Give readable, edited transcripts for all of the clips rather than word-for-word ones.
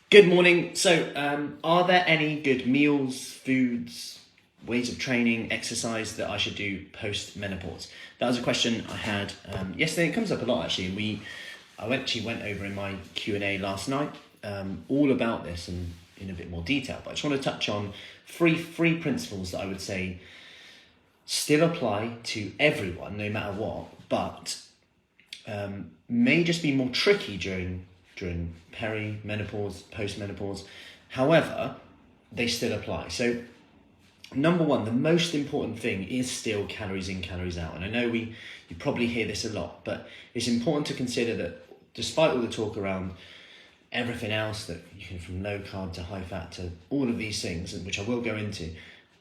Good morning. So, are there any good meals, foods, ways of training, exercise that I should do post-menopause? That was a question I had yesterday. It comes up a lot actually. I actually went over in my Q&A last night all about this and in a bit more detail. But I just want to touch on three principles that I would say still apply to everyone, no matter what, but may just be more tricky during peri-menopause, post-menopause. However, they still apply. So number one, the most important thing is still calories in, calories out. And I know you probably hear this a lot, but it's important to consider that despite all the talk around everything else, that from low carb to high fat to all of these things, which I will go into,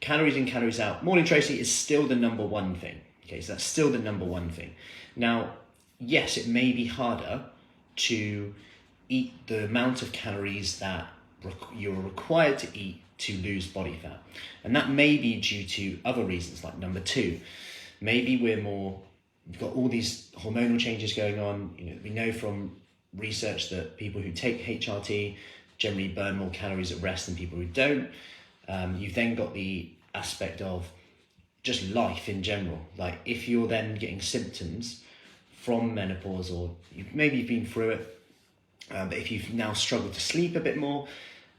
calories in, calories out, morning Tracy, is still the number one thing. Okay, so that's still the number one thing. Now, yes, it may be harder to eat the amount of calories that you're required to eat to lose body fat. And that may be due to other reasons, like number two, maybe we've got all these hormonal changes going on. We know from research that people who take HRT generally burn more calories at rest than people who don't. You've then got the aspect of just life in general. Like if you're then getting symptoms from menopause, or maybe you've been through it, but if you've now struggled to sleep a bit more,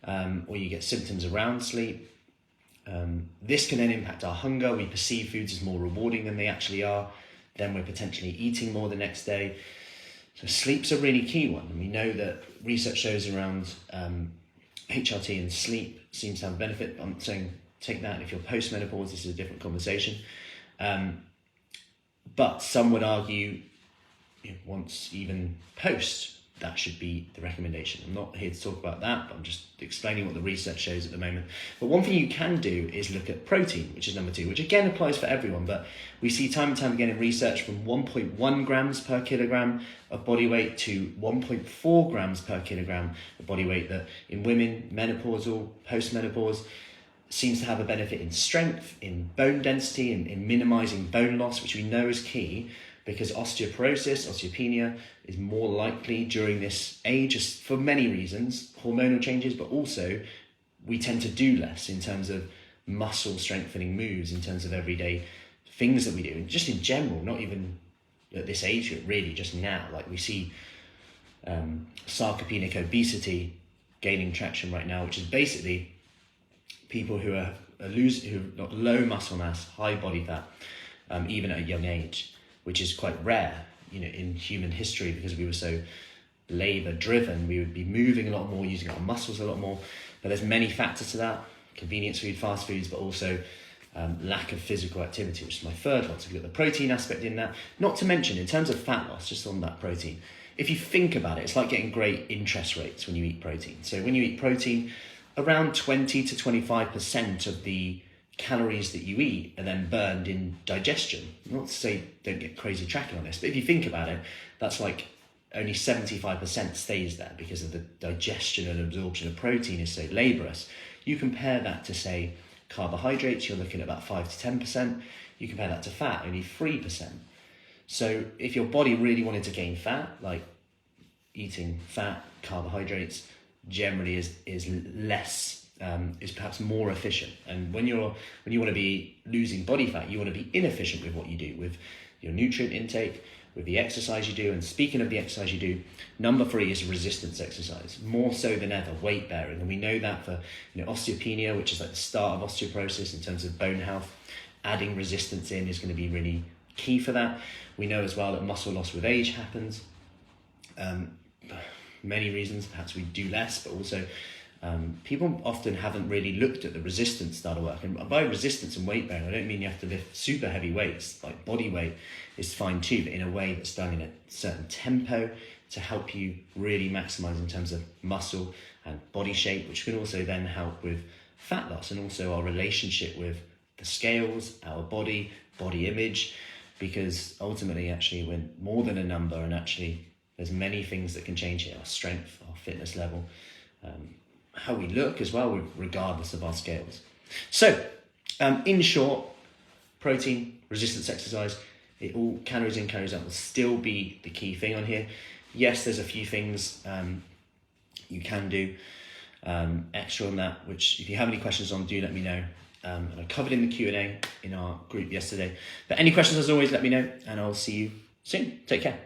or you get symptoms around sleep, this can then impact our hunger. We perceive foods as more rewarding than they actually are. Then we're potentially eating more the next day. So sleep's a really key one. And we know that research shows around HRT and sleep seems to have benefit. I'm saying take that. If you're post-menopause, this is a different conversation. But some would argue once even post, that should be the recommendation. I'm not here to talk about that, but I'm just explaining what the research shows at the moment. But one thing you can do is look at protein, which is number two, which again applies for everyone, but we see time and time again in research from 1.1 grams per kilogram of body weight to 1.4 grams per kilogram of body weight, that in women, menopausal, post-menopause, seems to have a benefit in strength, in bone density, in minimizing bone loss, which we know is key, because osteoporosis, osteopenia is more likely during this age for many reasons, hormonal changes, but also we tend to do less in terms of muscle strengthening moves, in terms of everyday things that we do, and just in general, not even at this age group, really just now. Like we see sarcopenic obesity gaining traction right now, which is basically people who've got low muscle mass, high body fat, even at a young age, which is quite rare, in human history, because we were so labor driven. We would be moving a lot more, using our muscles a lot more. But there's many factors to that: convenience food, fast foods, but also lack of physical activity, which is my third one. So we've got the protein aspect in that. Not to mention, in terms of fat loss, just on that protein, if you think about it, it's like getting great interest rates when you eat protein. So when you eat protein, around 20 to 25% of the calories that you eat are then burned in digestion. Not to say don't get crazy tracking on this, but if you think about it, that's like only 75% stays there because of the digestion and absorption of protein is so laborious. You compare that to, say, carbohydrates, you're looking at about 5 to 10%. You compare that to fat, only 3%. So if your body really wanted to gain fat, like eating fat, carbohydrates generally is less, is perhaps more efficient. And when you want to be losing body fat, you want to be inefficient with what you do, with your nutrient intake, with the exercise you do. And speaking of the exercise you do, number three is resistance exercise, more so than ever, weight bearing. And we know that for osteopenia, which is like the start of osteoporosis in terms of bone health, adding resistance in is going to be really key for that. We know as well that muscle loss with age happens. Many reasons, perhaps we do less, but also people often haven't really looked at the resistance style of work. And by resistance and weight bearing, I don't mean you have to lift super heavy weights. Like body weight is fine too, but in a way that's done in a certain tempo to help you really maximize in terms of muscle and body shape, which can also then help with fat loss and also our relationship with the scales, our body image, because ultimately actually we're more than a number, and actually there's many things that can change here: our strength, our fitness level, how we look as well, regardless of our scales. So, in short, protein, resistance exercise, it all calories in, calories out will still be the key thing on here. Yes, there's a few things you can do. extra on that, which if you have any questions on, do let me know. And I covered in the Q&A in our group yesterday. But any questions, as always, let me know, and I'll see you soon. Take care.